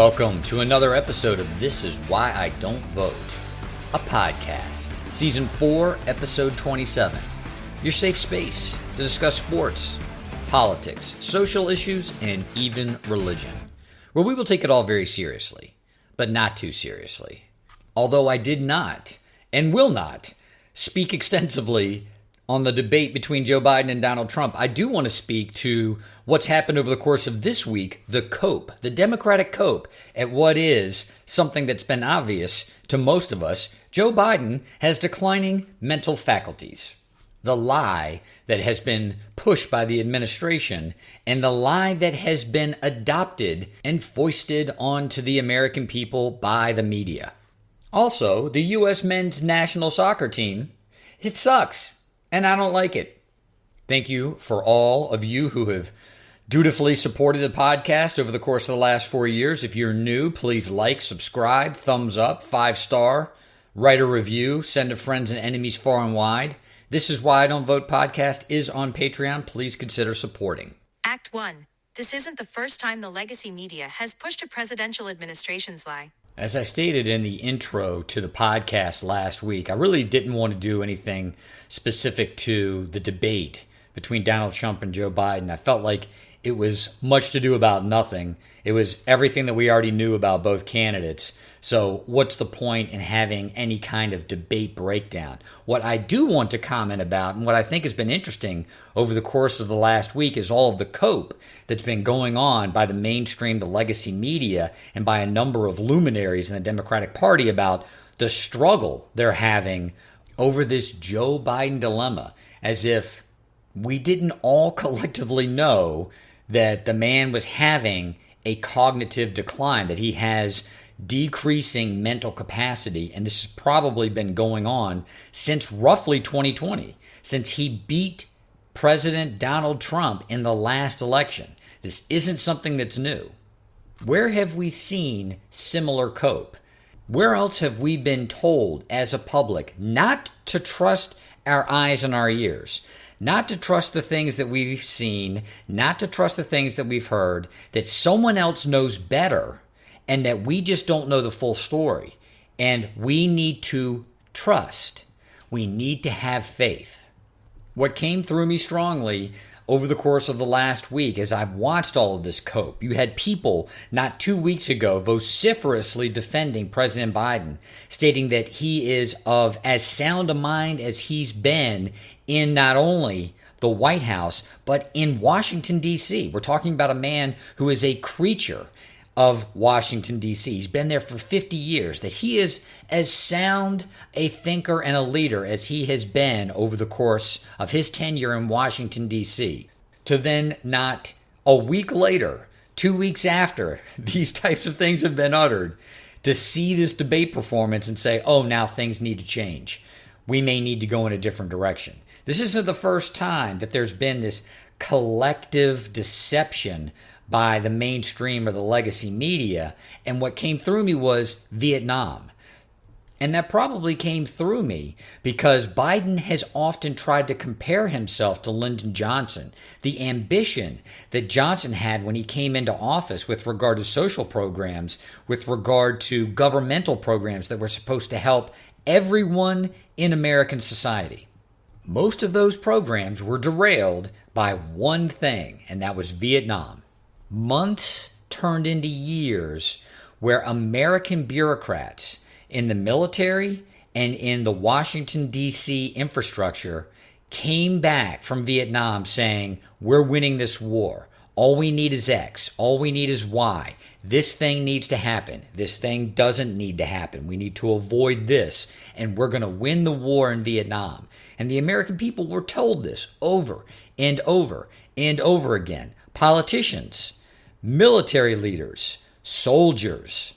Welcome to another episode of This Is Why I Don't Vote, a podcast, Season 4, Episode 27, your safe space to discuss sports, politics, social issues, and even religion, where we will take it all very seriously, but not too seriously. Although I did not, and will not, speak extensively on the debate between Joe Biden and Donald Trump, I do want to speak to what's happened over the course of this week, the cope, the Democratic cope at what is something that's been obvious to most of us. Joe Biden has declining mental faculties. The lie that has been pushed by the administration and the lie that has been adopted and foisted onto the American people by the media. Also, the U.S. men's national soccer team, it sucks. And I don't like it. Thank you for all of you who have dutifully supported the podcast over the course of the last 4 years. If you're new, please like, subscribe, thumbs up, 5-star, write a review, send to friends and enemies far and wide. This Is Why I Don't Vote podcast is on Patreon. Please consider supporting. Act 1. This isn't the first time the legacy media has pushed a presidential administration's lie. As I stated in the intro to the podcast last week, I really didn't want to do anything specific to the debate between Donald Trump and Joe Biden. I felt like it was much to do about nothing. It was everything that we already knew about both candidates. So what's the point in having any kind of debate breakdown? What I do want to comment about, and what I think has been interesting over the course of the last week, is all of the cope that's been going on by the mainstream, the legacy media, and by a number of luminaries in the Democratic Party about the struggle they're having over this Joe Biden dilemma, as if we didn't all collectively know that the man was having a cognitive decline, that he has decreasing mental capacity, and this has probably been going on since roughly 2020, since he beat President Donald Trump in the last election. This isn't something that's new. Where have we seen similar cope? Where else have we been told as a public not to trust our eyes and our ears, not to trust the things that we've seen, not to trust the things that we've heard, that someone else knows better, and that we just don't know the full story? And we need to trust. We need to have faith. What came through me strongly over the course of the last week as I've watched all of this cope, you had people not 2 weeks ago vociferously defending President Biden, stating that he is of as sound a mind as he's been in not only the White House, but in Washington, D.C. We're talking about a man who is a creature of Washington, D.C. He's been there for 50 years, that he is as sound a thinker and a leader as he has been over the course of his tenure in Washington, D.C. To then not a week later, 2 weeks after these types of things have been uttered, to see this debate performance and say, oh, now things need to change. We may need to go in a different direction. This isn't the first time that there's been this collective deception by the mainstream or the legacy media. And what came through me was Vietnam. And that probably came through me because Biden has often tried to compare himself to Lyndon Johnson. The ambition that Johnson had when he came into office with regard to social programs, with regard to governmental programs that were supposed to help everyone in American society. Most of those programs were derailed by one thing, and that was Vietnam. Months turned into years where American bureaucrats in the military and in the Washington, D.C. infrastructure came back from Vietnam saying, we're winning this war. All we need is X. All we need is Y. This thing needs to happen. This thing doesn't need to happen. We need to avoid this, and we're going to win the war in Vietnam. And the American people were told this over and over and over again. Politicians, military leaders, soldiers,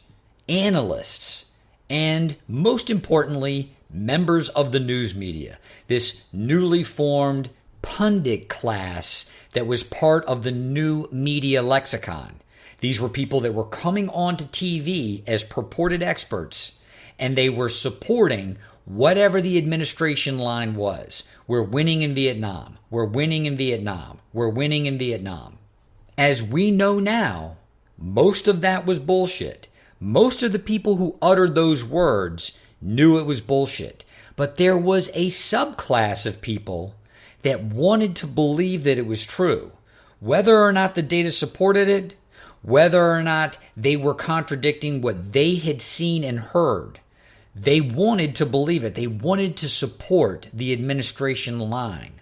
analysts, and most importantly, members of the news media. This newly formed pundit class that was part of the new media lexicon. These were people that were coming onto TV as purported experts, and they were supporting whatever the administration line was. We're winning in Vietnam. We're winning in Vietnam. We're winning in Vietnam. As we know now, Most of that was bullshit. Most of the people who uttered those words knew it was bullshit. But there was a subclass of people that wanted to believe that it was true. Whether or not the data supported it, whether or not they were contradicting what they had seen and heard, they wanted to believe it. They wanted to support the administration line.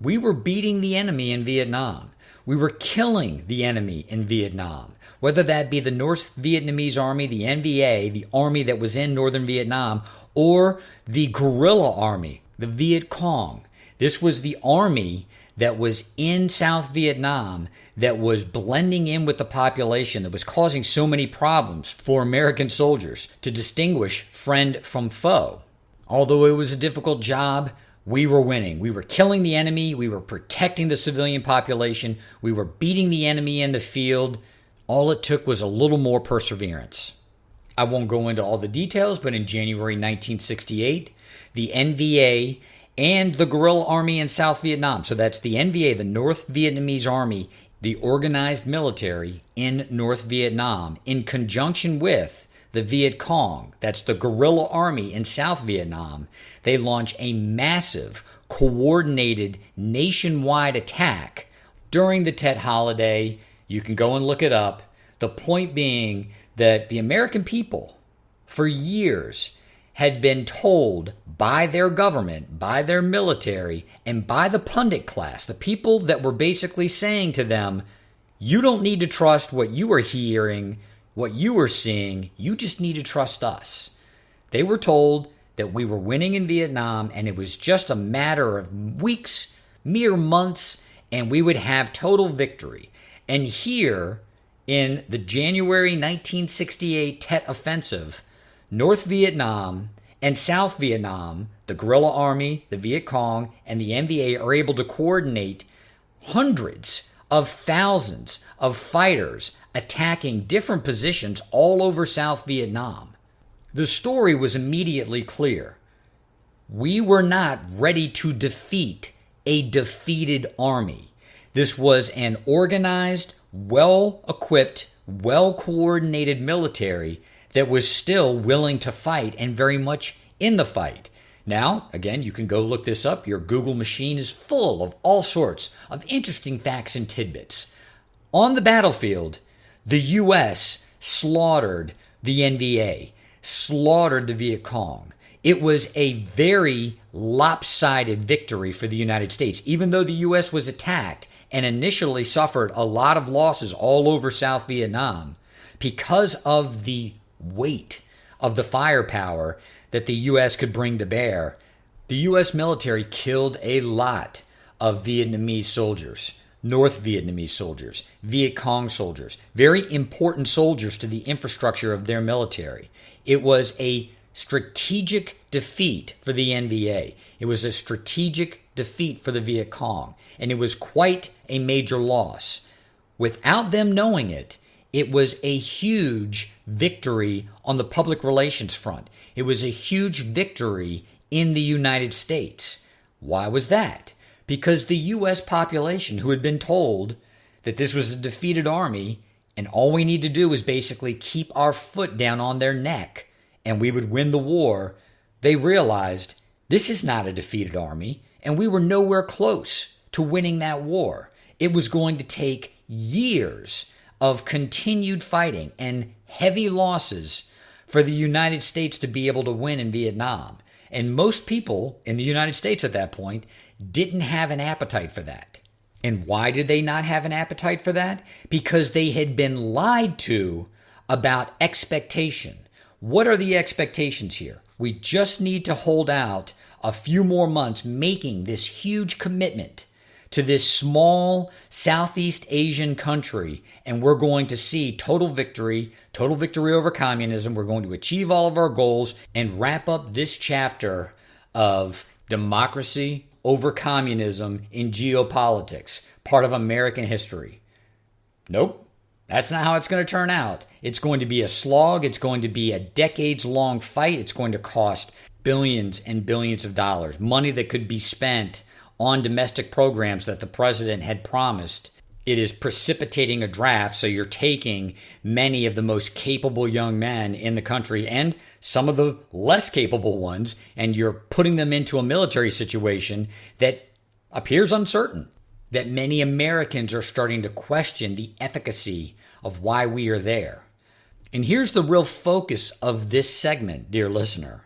We were beating the enemy in Vietnam. We were killing the enemy in Vietnam, whether that be the North Vietnamese Army, the NVA, the army that was in northern Vietnam, or the guerrilla army, the Viet Cong. This was the army that was in South Vietnam that was blending in with the population, that was causing so many problems for American soldiers to distinguish friend from foe. Although it was a difficult job, we were winning. We were killing the enemy. We were protecting the civilian population. We were beating the enemy in the field. All it took was a little more perseverance. I won't go into all the details, but in January 1968, the NVA and the guerrilla army in South Vietnam, so that's the NVA, the North Vietnamese Army, the organized military in North Vietnam, in conjunction with the Viet Cong, that's the guerrilla army in South Vietnam, they launched a massive, coordinated, nationwide attack during the Tet holiday. You can go and look it up. The point being that the American people, for years, had been told by their government, by their military, and by the pundit class, the people that were basically saying to them, you don't need to trust what you are hearing, what you are seeing, you just need to trust us. They were told that we were winning in Vietnam, and it was just a matter of weeks, mere months, and we would have total victory. And here, in the January 1968 Tet Offensive, North Vietnam and South Vietnam, the guerrilla army, the Viet Cong, and the NVA are able to coordinate hundreds of thousands of fighters attacking different positions all over South Vietnam. The story was immediately clear. We were not ready to defeat a defeated army. This was an organized, well-equipped, well-coordinated military that was still willing to fight and very much in the fight. Now, again, you can go look this up. Your Google machine is full of all sorts of interesting facts and tidbits. On the battlefield, the U.S. slaughtered the NVA, slaughtered the Viet Cong. It was a very lopsided victory for the United States. Even though the U.S. was attacked and initially suffered a lot of losses all over South Vietnam, because of the weight of the firepower that the U.S. could bring to bear, the U.S. military killed a lot of Vietnamese soldiers, North Vietnamese soldiers, Viet Cong soldiers, very important soldiers to the infrastructure of their military. It was a strategic defeat for the NVA. It was a strategic defeat for the Viet Cong, and it was quite a major loss. Without them knowing it, it was a huge victory on the public relations front. It was a huge victory in the United States. Why was that? Because the U.S. population, who had been told that this was a defeated army and all we need to do is basically keep our foot down on their neck and we would win the war, they realized this is not a defeated army and we were nowhere close to winning that war. It was going to take years of continued fighting and heavy losses for the United States to be able to win in Vietnam. And most people in the United States at that point didn't have an appetite for that. And why did they not have an appetite for that? Because they had been lied to about expectation. What are the expectations here? We just need to hold out a few more months making this huge commitment to this small Southeast Asian country, and we're going to see total victory over communism. We're going to achieve all of our goals and wrap up this chapter of democracy over communism in geopolitics, part of American history. Nope, that's not how it's going to turn out. It's going to be a slog. It's going to be a decades-long fight. It's going to cost billions and billions of dollars, money that could be spent on domestic programs that the president had promised. It is precipitating a draft, so you're taking many of the most capable young men in the country and some of the less capable ones, and you're putting them into a military situation that appears uncertain, that many Americans are starting to question the efficacy of why we are there. And here's the real focus of this segment, dear listener.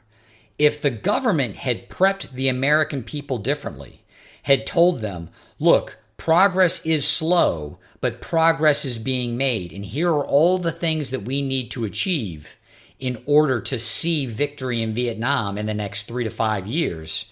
If the government had prepped the American people differently, had told them, look, progress is slow, but progress is being made, and here are all the things that we need to achieve in order to see victory in Vietnam in the next 3 to 5 years,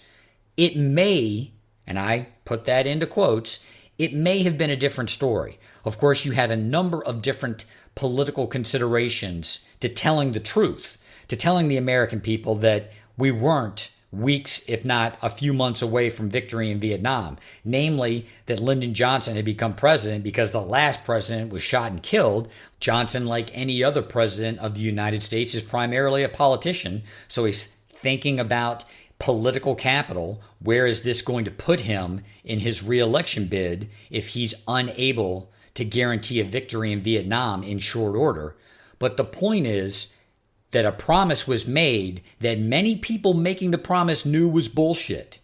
it may, and I put that into quotes, it may have been a different story. Of course, you had a number of different political considerations to telling the truth, to telling the American people that we weren't weeks, if not a few months away from victory in Vietnam. Namely, that Lyndon Johnson had become president because the last president was shot and killed. Johnson, like any other president of the United States, is primarily a politician. So he's thinking about political capital. Where is this going to put him in his reelection bid if he's unable to guarantee a victory in Vietnam in short order? But the point is, that a promise was made that many people making the promise knew was bullshit.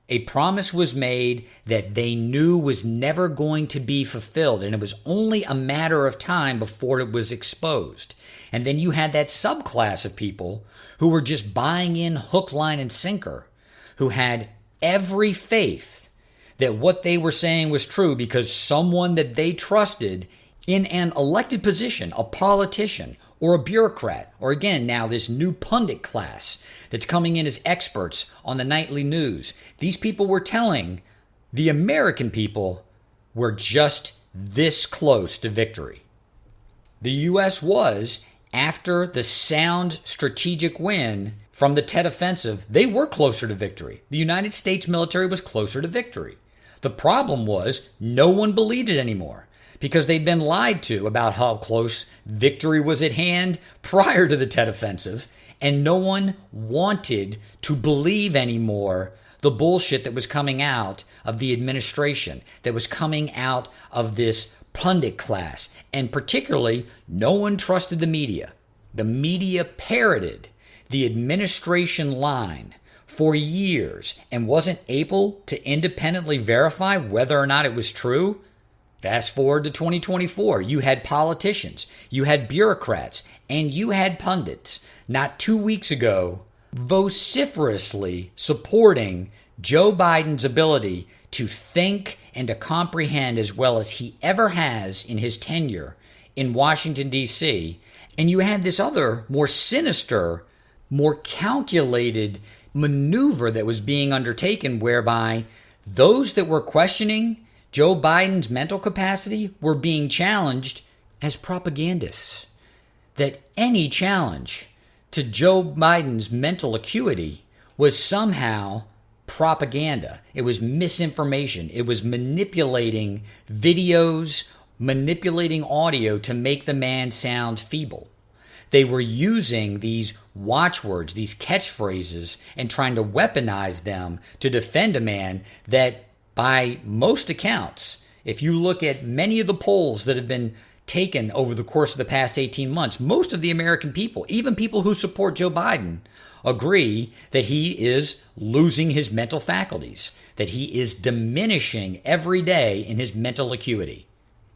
A promise was made that they knew was never going to be fulfilled, and it was only a matter of time before it was exposed. And then you had that subclass of people who were just buying in hook, line, and sinker, who had every faith that what they were saying was true because someone that they trusted in an elected position, a politician, or a bureaucrat, or again, now this new pundit class that's coming in as experts on the nightly news. These people were telling the American people we're just this close to victory. The U.S. was, after the sound strategic win from the Tet Offensive, they were closer to victory. The United States military was closer to victory. The problem was no one believed it anymore, because they'd been lied to about how close victory was at hand prior to the Tet Offensive, and no one wanted to believe anymore the bullshit that was coming out of the administration, that was coming out of this pundit class, and particularly, no one trusted the media. The media parroted the administration line for years and wasn't able to independently verify whether or not it was true. Fast forward to 2024, you had politicians, you had bureaucrats, and you had pundits not 2 weeks ago vociferously supporting Joe Biden's ability to think and to comprehend as well as he ever has in his tenure in Washington, D.C. And you had this other, more sinister, more calculated maneuver that was being undertaken whereby those that were questioning Joe Biden's mental capacity were being challenged as propagandists. That any challenge to Joe Biden's mental acuity was somehow propaganda. It was misinformation. It was manipulating videos, manipulating audio to make the man sound feeble. They were using these watchwords, these catchphrases, and trying to weaponize them to defend a man that, by most accounts, if you look at many of the polls that have been taken over the course of the past 18 months, most of the American people, even people who support Joe Biden, agree that he is losing his mental faculties, that he is diminishing every day in his mental acuity.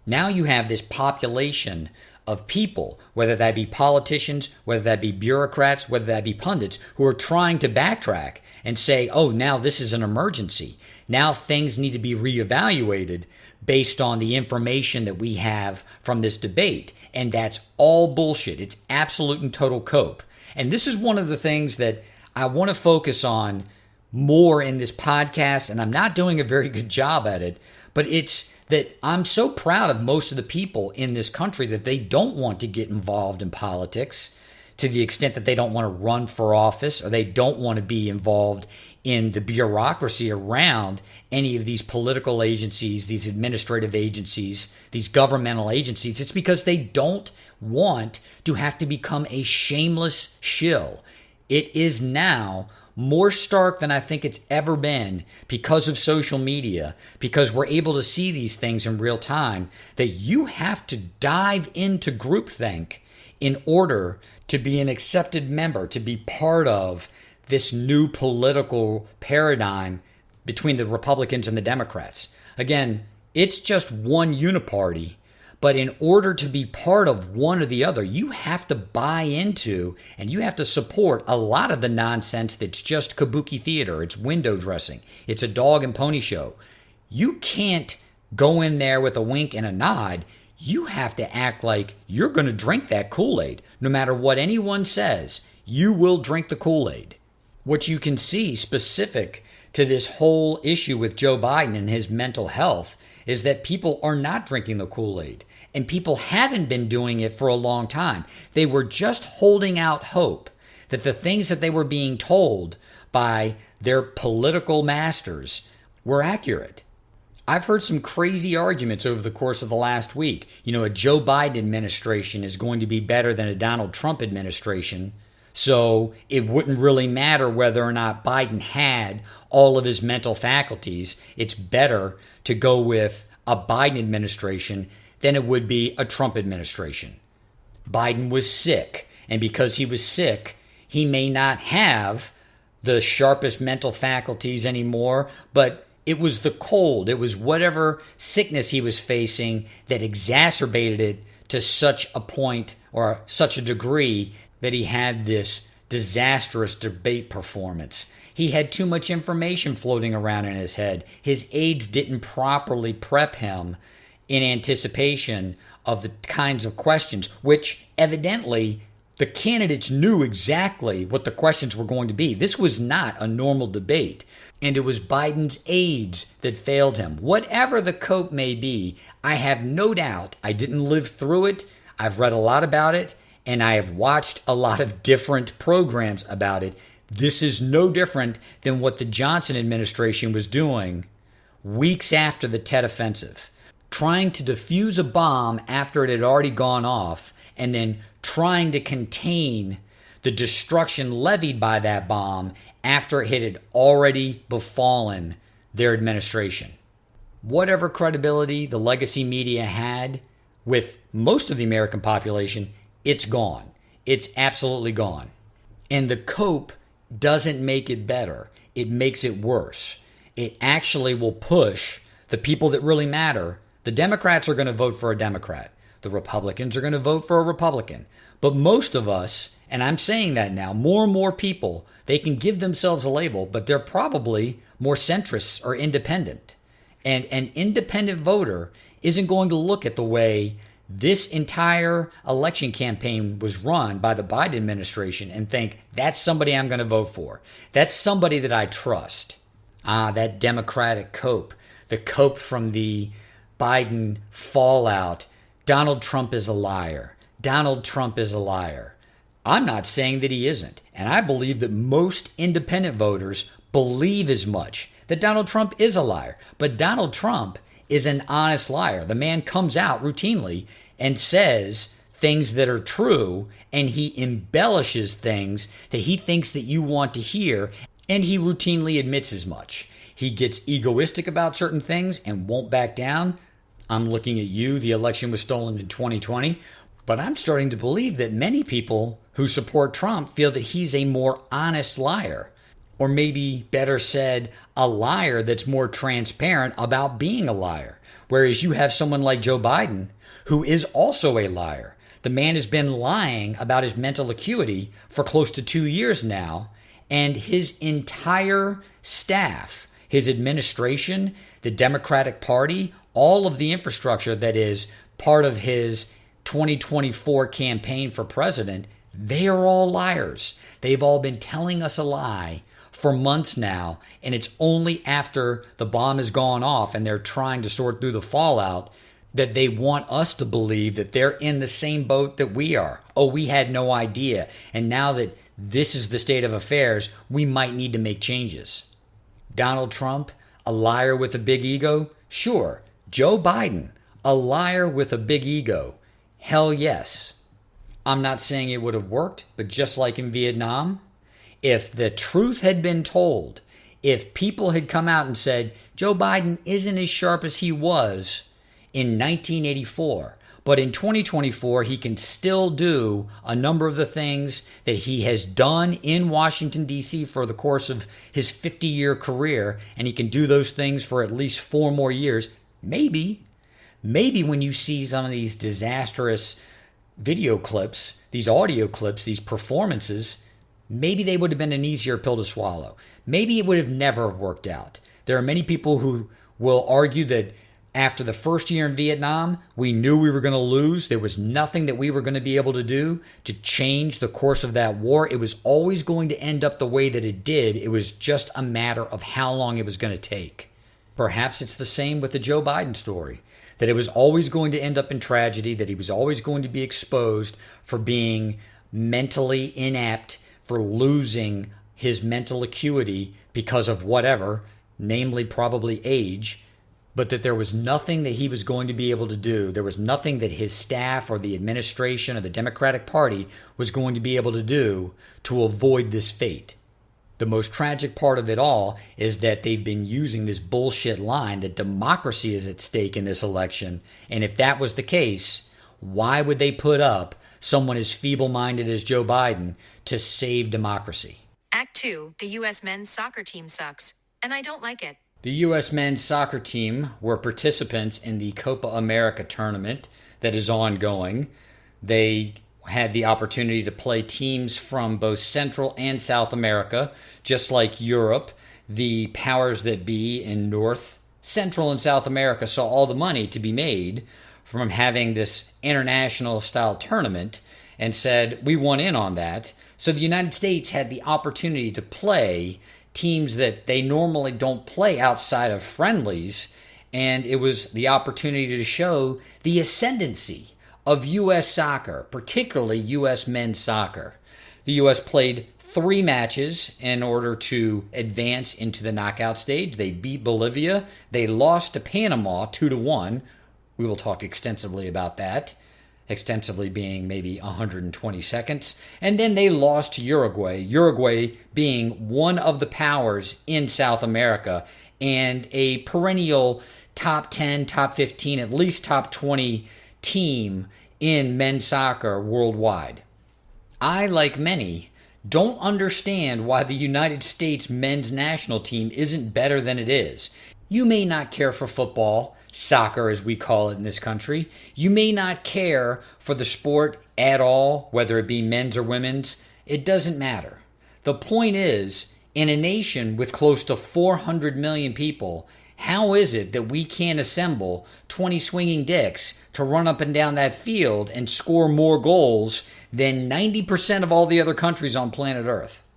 Now you have this population of people, whether that be politicians, whether that be bureaucrats, whether that be pundits, who are trying to backtrack and say, oh, now this is an emergency. Now things need to be reevaluated based on the information that we have from this debate. And that's all bullshit. It's absolute and total cope. And this is one of the things that I want to focus on more in this podcast, and I'm not doing a very good job at it, but it's that I'm so proud of most of the people in this country that they don't want to get involved in politics to the extent that they don't want to run for office or they don't want to be involved in the bureaucracy around any of these political agencies, these administrative agencies, these governmental agencies. It's because they don't want to have to become a shameless shill. It is now more stark than I think it's ever been because of social media, because we're able to see these things in real time, that you have to dive into groupthink in order to be an accepted member, to be part of this new political paradigm between the Republicans and the Democrats. Again, it's just one uniparty, but in order to be part of one or the other, you have to buy into and you have to support a lot of the nonsense that's just kabuki theater. It's window dressing. It's a dog and pony show. You can't go in there with a wink and a nod. You have to act like you're going to drink that Kool-Aid. No matter what anyone says, you will drink the Kool-Aid. What you can see specific to this whole issue with Joe Biden and his mental health is that people are not drinking the Kool-Aid. And people haven't been doing it for a long time. They were just holding out hope that the things that they were being told by their political masters were accurate. I've heard some crazy arguments over the course of the last week. A Joe Biden administration is going to be better than a Donald Trump administration. So it wouldn't really matter whether or not Biden had all of his mental faculties. It's better to go with a Biden administration than it would be a Trump administration. Biden was sick, and because he was sick, he may not have the sharpest mental faculties anymore, but it was the cold, it was whatever sickness he was facing that exacerbated it to such a point or such a degree that he had this disastrous debate performance. He had too much information floating around in his head. His aides didn't properly prep him in anticipation of the kinds of questions, which evidently the candidates knew exactly what the questions were going to be. This was not a normal debate, and it was Biden's aides that failed him. Whatever the cope may be, I have no doubt, I didn't live through it, I've read a lot about it, and I have watched a lot of different programs about it. This is no different than what the Johnson administration was doing weeks after the Tet Offensive. Trying to defuse a bomb after it had already gone off, and then trying to contain the destruction levied by that bomb after it had already befallen their administration. Whatever credibility the legacy media had with most of the American population, it's gone. It's absolutely gone. And the cope doesn't make it better. It makes it worse. It actually will push the people that really matter. The Democrats are going to vote for a Democrat. The Republicans are going to vote for a Republican. But most of us, and I'm saying that now, more and more people, they can give themselves a label, but they're probably more centrists or independent. And an independent voter isn't going to look at the way this entire election campaign was run by the Biden administration and think, that's somebody I'm going to vote for. That's somebody that I trust. That Democratic cope, the cope from the Biden fallout. Donald Trump is a liar. Donald Trump is a liar. I'm not saying that he isn't. And I believe that most independent voters believe as much, that Donald Trump is a liar. But Donald Trump is an honest liar. The man comes out routinely and says things that are true, and he embellishes things that he thinks that you want to hear, and he routinely admits as much. He gets egoistic about certain things and won't back down. I'm looking at you. The election was stolen in 2020. But I'm starting to believe that many people who support Trump feel that he's a more honest liar. Or maybe better said, a liar that's more transparent about being a liar. Whereas you have someone like Joe Biden, who is also a liar. The man has been lying about his mental acuity for close to 2 years now. And his entire staff, his administration, the Democratic Party, all of the infrastructure that is part of his 2024 campaign for president, they are all liars. They've all been telling us a lie for months now, and it's only after the bomb has gone off and they're trying to sort through the fallout that they want us to believe that they're in the same boat that we are. Oh, we had no idea. And now that this is the state of affairs, we might need to make changes. Donald Trump, a liar with a big ego? Sure. Joe Biden, a liar with a big ego? Hell yes. I'm not saying it would have worked, but just like in Vietnam, If the truth had been told, if people had come out and said, Joe Biden isn't as sharp as he was in 1984, but in 2024, he can still do a number of the things that he has done in Washington, D.C. for the course of his 50-year career, and he can do those things for at least 4 more years. Maybe when you see some of these disastrous video clips, these audio clips, these performances, maybe they would have been an easier pill to swallow. Maybe it would have never worked out. There are many people who will argue that after the first year in Vietnam, we knew we were going to lose. There was nothing that we were going to be able to do to change the course of that war. It was always going to end up the way that it did. It was just a matter of how long it was going to take. Perhaps it's the same with the Joe Biden story, that it was always going to end up in tragedy, that he was always going to be exposed for being mentally inept, for losing his mental acuity because of whatever, namely probably age, but that there was nothing that he was going to be able to do. There was nothing that his staff or the administration or the Democratic Party was going to be able to do to avoid this fate. The most tragic part of it all is that they've been using this bullshit line that democracy is at stake in this election. And if that was the case, why would they put up someone as feeble-minded as Joe Biden to save democracy? Act 2, the U.S. men's soccer team sucks, and I don't like it. The U.S. men's soccer team were participants in the Copa America tournament that is ongoing. They had the opportunity to play teams from both Central and South America, just like Europe. The powers that be in North, Central, and South America saw all the money to be made from having this international style tournament and said, we want in on that. So the United States had the opportunity to play teams that they normally don't play outside of friendlies, and it was the opportunity to show the ascendancy of U.S. soccer, particularly U.S. men's soccer. The U.S. played 3 matches in order to advance into the knockout stage. They beat Bolivia. They lost to Panama 2-1. We will talk extensively about that. Extensively being maybe 120 seconds. And then they lost to Uruguay. Uruguay being one of the powers in South America and a perennial top 10, top 15, at least top 20 team in men's soccer worldwide. I, like many, don't understand why the United States men's national team isn't better than it is. You may not care for football, soccer as we call it in this country. You may not care for the sport at all, whether it be men's or women's. It doesn't matter. The point is, in a nation with close to 400 million people, how is it that we can't assemble 20 swinging dicks to run up and down that field and score more goals than 90% of all the other countries on planet Earth?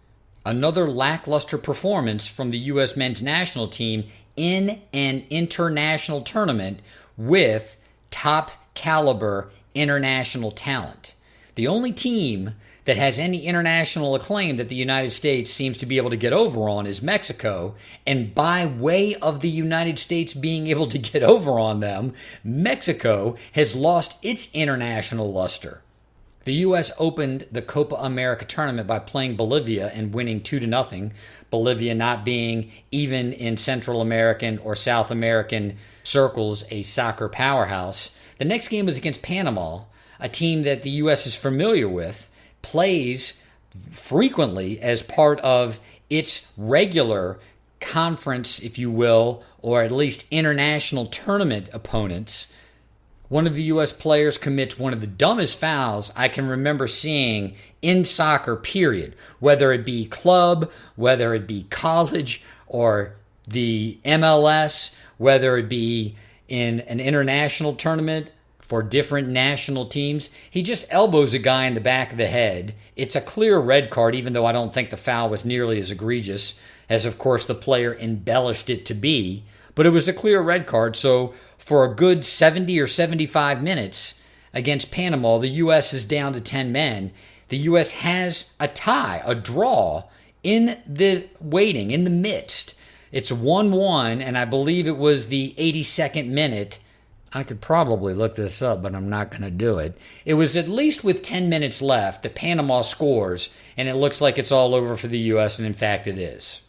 Another lackluster performance from the U.S. men's national team in an international tournament with top caliber international talent. The only team that has any international acclaim that the United States seems to be able to get over on is Mexico. And by way of the United States being able to get over on them, Mexico has lost its international luster. The U.S. opened the Copa America tournament by playing Bolivia and winning 2-0. Bolivia not being, even in Central American or South American circles, a soccer powerhouse. The next game was against Panama, a team that the U.S. is familiar with, plays frequently as part of its regular conference, if you will, or at least international tournament opponents. One of the U.S. players commits one of the dumbest fouls I can remember seeing in soccer, period. Whether it be club, whether it be college, or the MLS, whether it be in an international tournament for different national teams. He just elbows a guy in the back of the head. It's a clear red card, even though I don't think the foul was nearly as egregious as, of course, the player embellished it to be. But it was a clear red card, so for a good 70 or 75 minutes against Panama, the U.S. is down to 10 men. The U.S. has a tie, a draw, in the waiting, in the midst. It's 1-1, and I believe it was the 82nd minute. I could probably look this up, but I'm not going to do it. It was at least with 10 minutes left that Panama scores, and it looks like it's all over for the U.S., and in fact it is.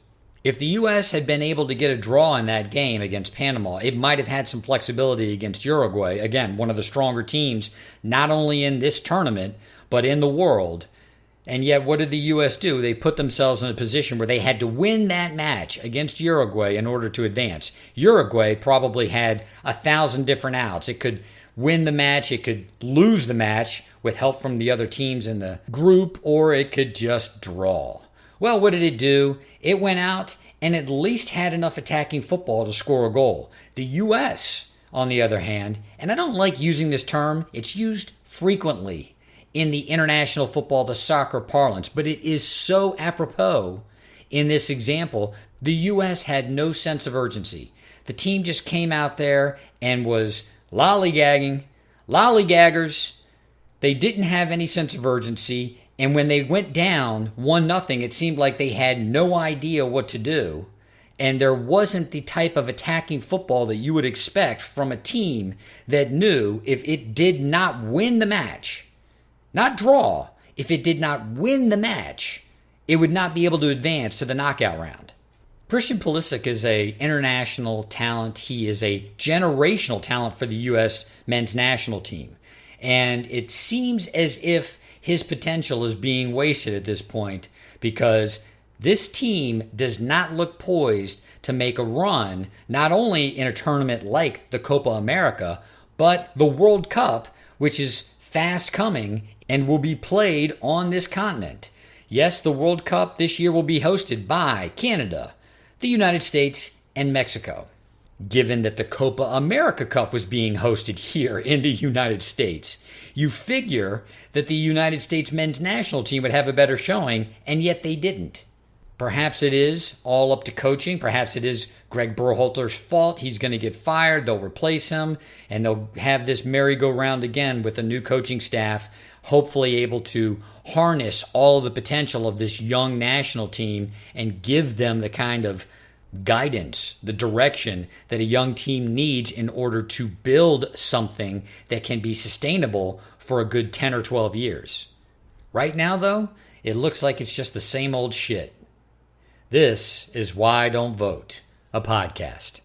If the U.S. had been able to get a draw in that game against Panama, it might have had some flexibility against Uruguay. Again, one of the stronger teams, not only in this tournament, but in the world. And yet, what did the U.S. do? They put themselves in a position where they had to win that match against Uruguay in order to advance. Uruguay probably had 1,000 different outs. It could win the match, it could lose the match with help from the other teams in the group, or it could just draw. Well, what did it do? It went out and at least had enough attacking football to score a goal. The U.S., on the other hand, and I don't like using this term, it's used frequently in the international football, the soccer parlance, but it is so apropos in this example. The U.S. had no sense of urgency. The team just came out there and was lollygaggers. They didn't have any sense of urgency, and when they went down 1-0, it seemed like they had no idea what to do, and there wasn't the type of attacking football that you would expect from a team that knew if it did not win the match, not draw, if it did not win the match, it would not be able to advance to the knockout round. Christian Pulisic is an international talent. He is a generational talent for the U.S. men's national team. And it seems as if his potential is being wasted at this point because this team does not look poised to make a run, not only in a tournament like the Copa America, but the World Cup, which is fast coming and will be played on this continent. Yes, the World Cup this year will be hosted by Canada, the United States, and Mexico. Given that the Copa America Cup was being hosted here in the United States, you figure that the United States men's national team would have a better showing, and yet they didn't. Perhaps it is all up to coaching. Perhaps it is Greg Berhalter's fault. He's going to get fired. They'll replace him, and they'll have this merry-go-round again with a new coaching staff, hopefully able to harness all of the potential of this young national team and give them the kind of guidance, the direction that a young team needs in order to build something that can be sustainable for a good 10 or 12 years. Right now, though, it looks like it's just the same old shit. This is Why Don't Vote, a podcast.